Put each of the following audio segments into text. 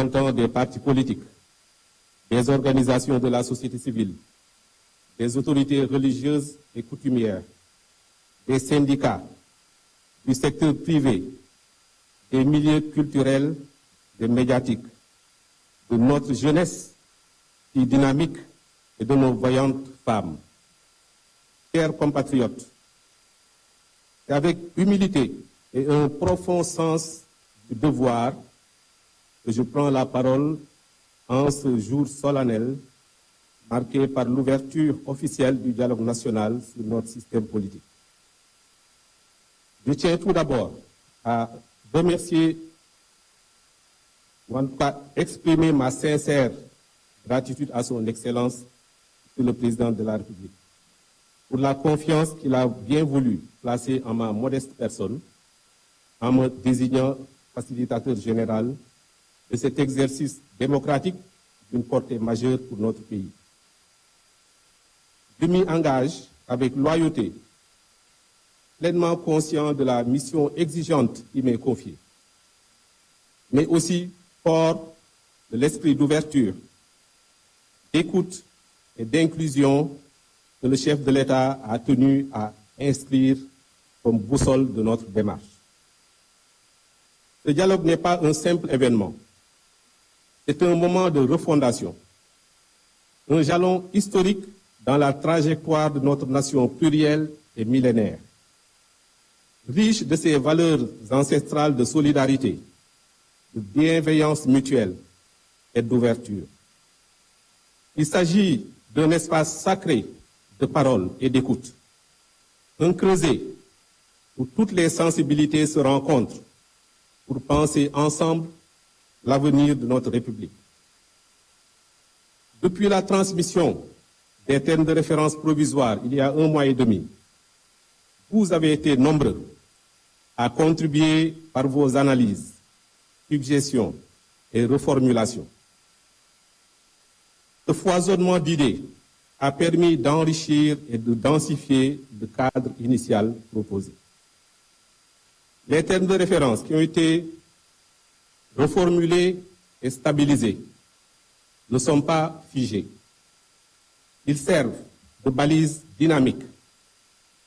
représentants des partis politiques, des organisations de la société civile, des autorités religieuses et coutumières, des syndicats, du secteur privé, des milieux culturels et médiatiques, de notre jeunesse si dynamique et de nos voyantes femmes. Chers compatriotes, c'est avec humilité et un profond sens du devoir que je prends la parole en ce jour solennel marqué par l'ouverture officielle du dialogue national sur notre système politique. Je tiens tout d'abord à remercier, ou en tout cas exprimer ma sincère gratitude à son Excellence, le Président de la République, pour la confiance qu'il a bien voulu placer en ma modeste personne, en me désignant facilitateur général de cet exercice démocratique d'une portée majeure pour notre pays. Je m'y engage avec loyauté, pleinement conscient de la mission exigeante qui m'est confiée, mais aussi fort de l'esprit d'ouverture, d'écoute et d'inclusion que le chef de l'État a tenu à inscrire comme boussole de notre démarche. Ce dialogue n'est pas un simple événement, c'est un moment de refondation, un jalon historique dans la trajectoire de notre nation plurielle et millénaire, riche de ses valeurs ancestrales de solidarité, de bienveillance mutuelle et d'ouverture. Il s'agit d'un espace sacré de parole et d'écoute, un creuset où toutes les sensibilités se rencontrent pour penser ensemble l'avenir de notre République. Depuis la transmission des termes de référence provisoires il y a 1 mois et demi, vous avez été nombreux à contribuer par vos analyses, suggestions et reformulations. Ce foisonnement d'idées a permis d'enrichir et de densifier le cadre initial proposé. Les termes de référence qui ont été reformulés et stabilisés ne sont pas figés. Ils servent de balises dynamiques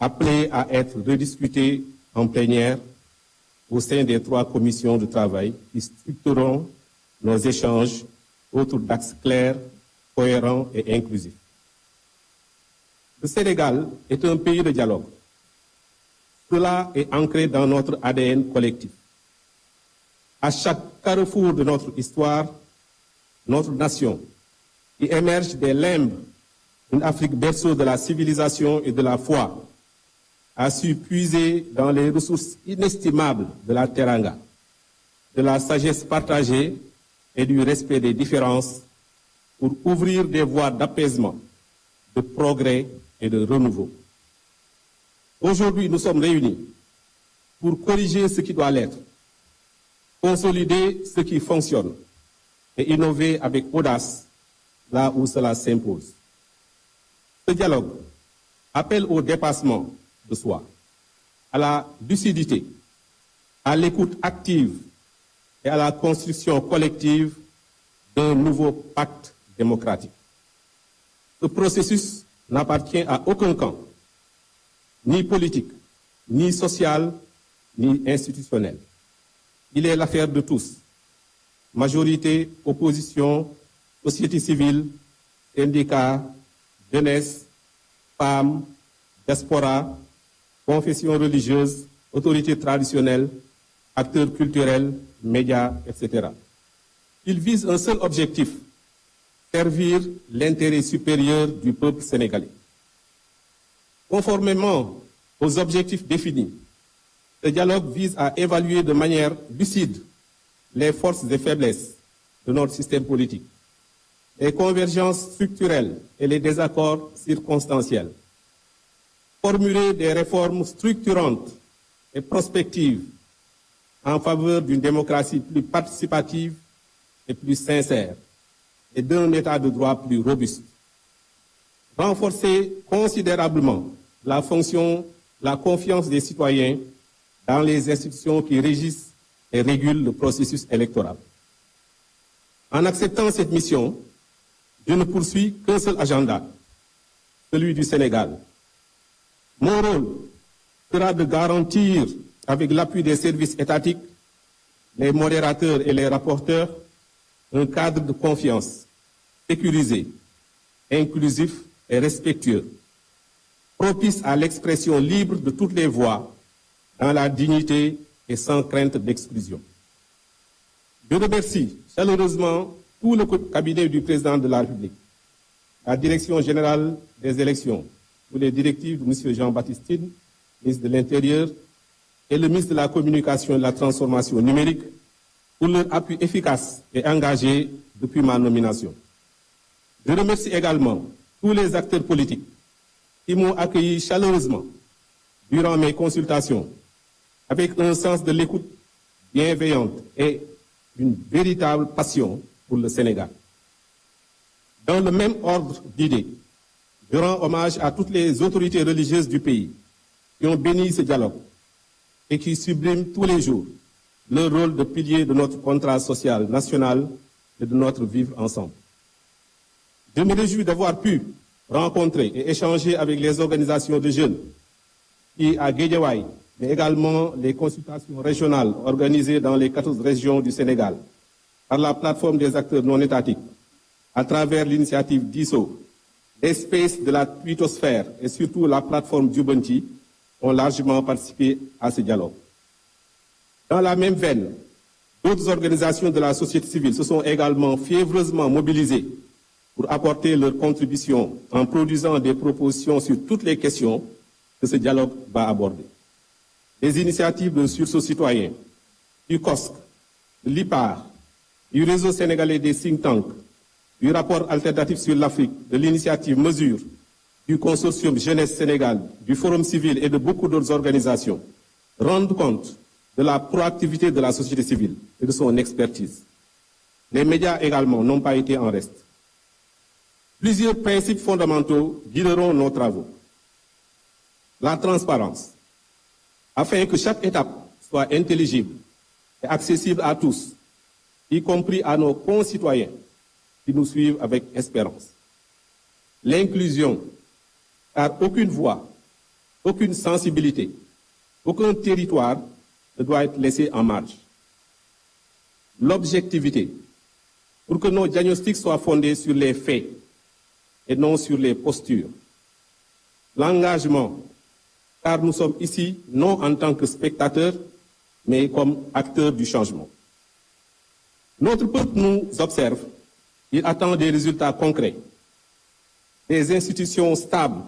appelées à être rediscutées en plénière au sein des 3 commissions de travail qui structureront nos échanges autour d'axes clairs, cohérents et inclusifs. Le Sénégal est un pays de dialogue. Cela est ancré dans notre ADN collectif. À chaque carrefour de notre histoire, notre nation, qui émerge des limbes d'une Afrique berceau de la civilisation et de la foi, a su puiser dans les ressources inestimables de la teranga, de la sagesse partagée et du respect des différences pour ouvrir des voies d'apaisement, de progrès et de renouveau. Aujourd'hui, nous sommes réunis pour corriger ce qui doit l'être, consolider ce qui fonctionne et innover avec audace là où cela s'impose. Ce dialogue appelle au dépassement de soi, à la lucidité, à l'écoute active et à la construction collective d'un nouveau pacte démocratique. Ce processus n'appartient à aucun camp, ni politique, ni social, ni institutionnel. Il est l'affaire de tous. Majorité, opposition, société civile, syndicats, jeunesse, femmes, diaspora, confessions religieuses, autorités traditionnelles, acteurs culturels, médias, etc. Il vise un seul objectif, servir l'intérêt supérieur du peuple sénégalais. Conformément aux objectifs définis, ce dialogue vise à évaluer de manière lucide les forces et faiblesses de notre système politique, les convergences structurelles et les désaccords circonstanciels, formuler des réformes structurantes et prospectives en faveur d'une démocratie plus participative et plus sincère et d'un état de droit plus robuste, renforcer considérablement la confiance des citoyens dans les institutions qui régissent et régulent le processus électoral. En acceptant cette mission, je ne poursuis qu'un seul agenda, celui du Sénégal. Mon rôle sera de garantir, avec l'appui des services étatiques, les modérateurs et les rapporteurs, un cadre de confiance sécurisé, inclusif et respectueux, propice à l'expression libre de toutes les voix, dans la dignité et sans crainte d'exclusion. Je remercie chaleureusement tout le cabinet du président de la République, la Direction générale des élections, sous les directives de M. Jean-Baptiste Tine, ministre de l'Intérieur, et le ministre de la Communication et de la Transformation numérique, pour leur appui efficace et engagé depuis ma nomination. Je remercie également tous les acteurs politiques qui m'ont accueilli chaleureusement durant mes consultations, avec un sens de l'écoute bienveillante et une véritable passion pour le Sénégal. Dans le même ordre d'idées, je rends hommage à toutes les autorités religieuses du pays qui ont béni ce dialogue et qui subliment tous les jours leur rôle de pilier de notre contrat social national et de notre vivre ensemble. Je me réjouis d'avoir pu rencontrer et échanger avec les organisations de jeunes qui, à Guédiawaye, mais également les consultations régionales organisées dans les 14 régions du Sénégal par la plateforme des acteurs non étatiques, à travers l'initiative DISO, l'espace de la twittosphère et surtout la plateforme Djubonti ont largement participé à ce dialogue. Dans la même veine, d'autres organisations de la société civile se sont également fiévreusement mobilisées pour apporter leur contribution en produisant des propositions sur toutes les questions que ce dialogue va aborder. Les initiatives de sursaut citoyen, du COSC, de l'IPAR, du réseau sénégalais des think tanks, du rapport alternatif sur l'Afrique, de l'initiative Mesure, du consortium Jeunesse Sénégal, du Forum civil et de beaucoup d'autres organisations rendent compte de la proactivité de la société civile et de son expertise. Les médias également n'ont pas été en reste. Plusieurs principes fondamentaux guideront nos travaux. La transparence, afin que chaque étape soit intelligible et accessible à tous, y compris à nos concitoyens qui nous suivent avec espérance. L'inclusion, car aucune voix, aucune sensibilité, aucun territoire ne doit être laissé en marge. L'objectivité, pour que nos diagnostics soient fondés sur les faits et non sur les postures. L'engagement, car nous sommes ici non en tant que spectateurs, mais comme acteurs du changement. Notre peuple nous observe, il attend des résultats concrets, des institutions stables,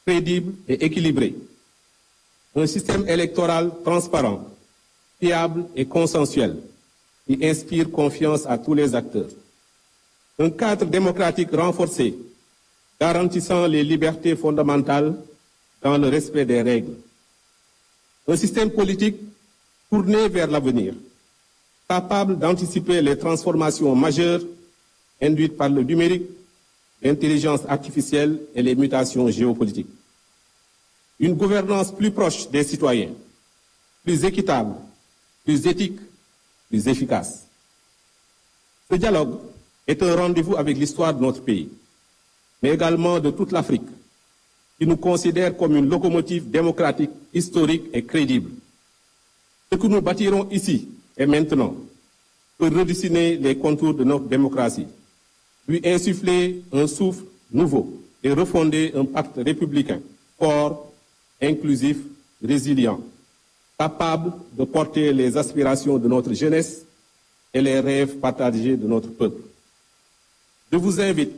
crédibles et équilibrées, un système électoral transparent, fiable et consensuel, qui inspire confiance à tous les acteurs, un cadre démocratique renforcé, garantissant les libertés fondamentales dans le respect des règles, un système politique tourné vers l'avenir, capable d'anticiper les transformations majeures induites par le numérique, l'intelligence artificielle et les mutations géopolitiques. Une gouvernance plus proche des citoyens, plus équitable, plus éthique, plus efficace. Ce dialogue est un rendez-vous avec l'histoire de notre pays, mais également de toute l'Afrique, qui nous considère comme une locomotive démocratique, historique et crédible. Ce que nous bâtirons ici et maintenant peut redessiner les contours de notre démocratie, lui insuffler un souffle nouveau et refonder un pacte républicain fort, inclusif, résilient, capable de porter les aspirations de notre jeunesse et les rêves partagés de notre peuple. Je vous invite,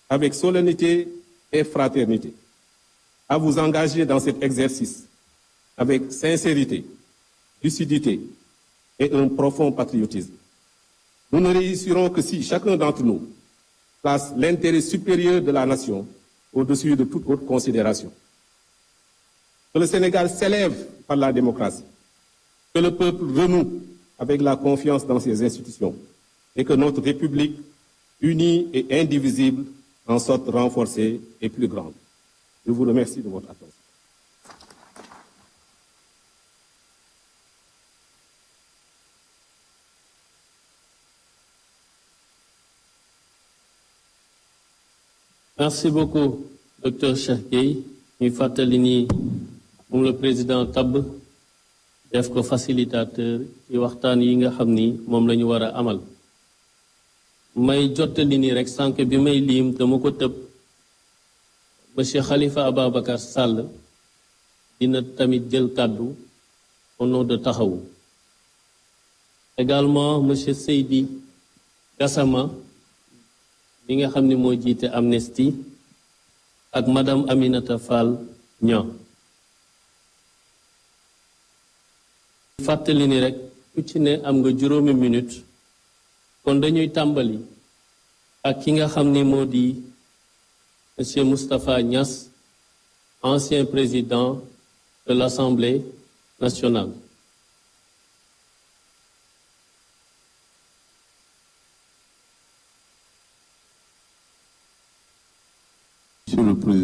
avec solennité et fraternité, à vous engager dans cet exercice avec sincérité, lucidité et un profond patriotisme. Nous ne réussirons que si chacun d'entre nous place l'intérêt supérieur de la nation au-dessus de toute autre considération. Que le Sénégal s'élève par la démocratie, que le peuple renoue avec la confiance dans ses institutions et que notre République, unie et indivisible, en sorte renforcée et plus grande. Je vous remercie de votre attention. Merci beaucoup, Dr. Cheikh Gueye. ñuy fàttali ni moom le président tabb def ko facilitateur ci waxtaan yi nga xam ni moom la ñu war a amal. may jottali ni rek sànq bi may liim dama ko tëb monsieur Khalifa Ababacar Sall dina tamit jël kàddu au nom de Taxawu. Également monsieur Seydi Gassama bi nga xam ni moo jiite Amnesty ak madame Aminata Fall Niang. fàttali ni rek ku ci ne am nga juróomi minute kon dañuy tàmbali ak ki nga xam ni moo di monsieur Moustapha Niass, ancien président de l'Assemblée nationale. Monsieur le Président.